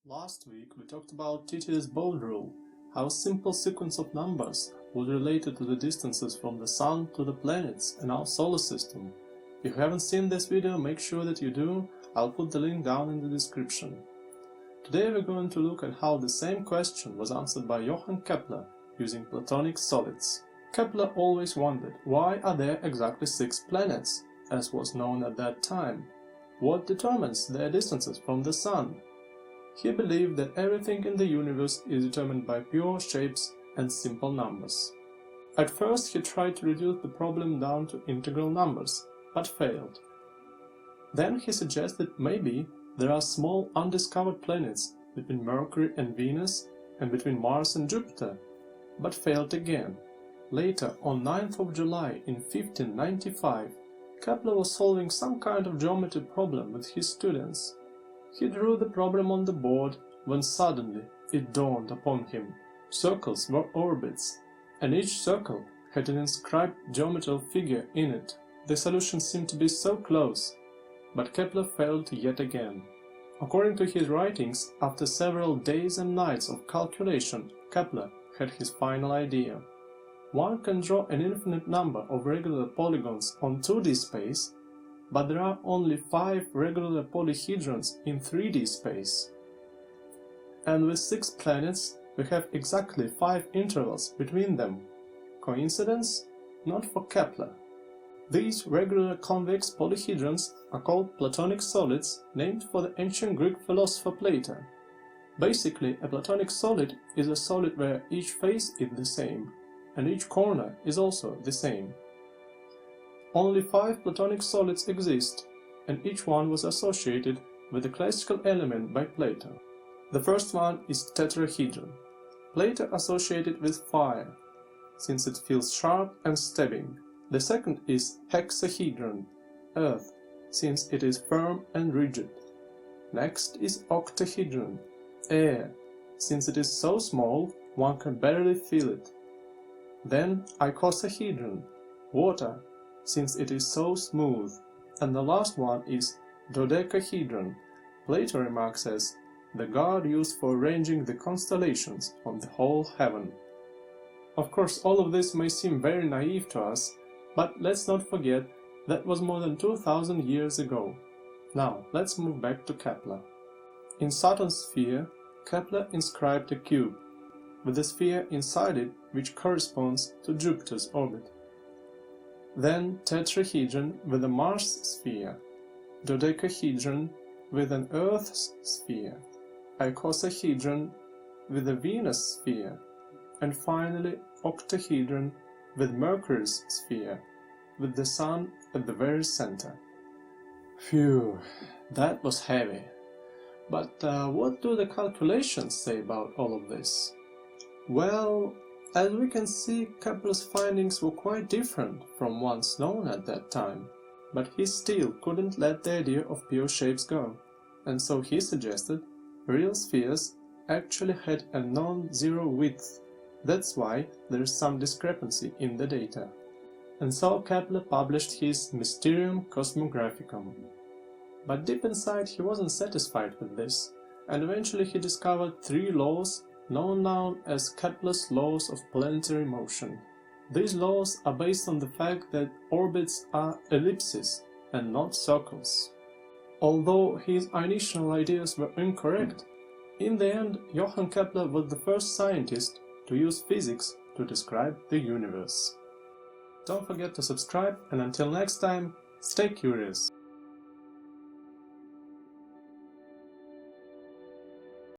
Last week we talked about Titius Bode rule, how a simple sequence of numbers was related to the distances from the Sun to the planets in our solar system. If you haven't seen this video, make sure that you do. I'll put the link down in the description. Today we're going to look at how the same question was answered by Johann Kepler using Platonic solids. Kepler always wondered why are there exactly 6 planets, as was known at that time. What determines their distances from the Sun? He believed that everything in the universe is determined by pure shapes and simple numbers. At first he tried to reduce the problem down to integral numbers, but failed. Then he suggested maybe there are small undiscovered planets between Mercury and Venus and between Mars and Jupiter, but failed again. Later, on 9th of July in 1595, Kepler was solving some kind of geometry problem with his students. He drew the problem on the board when suddenly it dawned upon him. Circles were orbits, and each circle had an inscribed geometrical figure in it. The solution seemed to be so close, but Kepler failed yet again. According to his writings, after several days and nights of calculation, Kepler had his final idea. One can draw an infinite number of regular polygons on 2D space, but there are only 5 regular polyhedrons in 3D space. And with 6 planets, we have exactly 5 intervals between them. Coincidence? Not for Kepler. These regular convex polyhedrons are called Platonic solids, named for the ancient Greek philosopher Plato. Basically, a Platonic solid is a solid where each face is the same, and each corner is also the same. Only 5 Platonic solids exist, and each one was associated with a classical element by Plato. The first one is Tetrahedron. Plato associated with fire, since it feels sharp and stabbing. The second is Hexahedron, earth, since it is firm and rigid. Next is Octahedron, air, since it is so small one can barely feel it. Then icosahedron, water, since it is so smooth. And the last one is dodecahedron. Plato remarks as the god used for arranging the constellations on the whole heaven. Of course, all of this may seem very naive to us, but let's not forget that was more than 2000 years ago. Now, let's move back to Kepler. In Saturn's sphere, Kepler inscribed a cube, with a sphere inside it which corresponds to Jupiter's orbit. Then tetrahedron with a Mars sphere, dodecahedron with an Earth's sphere, icosahedron with a Venus sphere, and finally octahedron with Mercury's sphere, with the Sun at the very center. Phew, that was heavy. But what do the calculations say about all of this? Well, as we can see, Kepler's findings were quite different from ones known at that time, but he still couldn't let the idea of pure shapes go, and so he suggested real spheres actually had a non-zero width. That's why there is some discrepancy in the data. And so Kepler published his Mysterium Cosmographicum. But deep inside he wasn't satisfied with this, and eventually he discovered 3 laws known now as Kepler's laws of planetary motion. These laws are based on the fact that orbits are ellipses and not circles. Although his initial ideas were incorrect, in the end Johann Kepler was the first scientist to use physics to describe the universe. Don't forget to subscribe, and until next time, stay curious!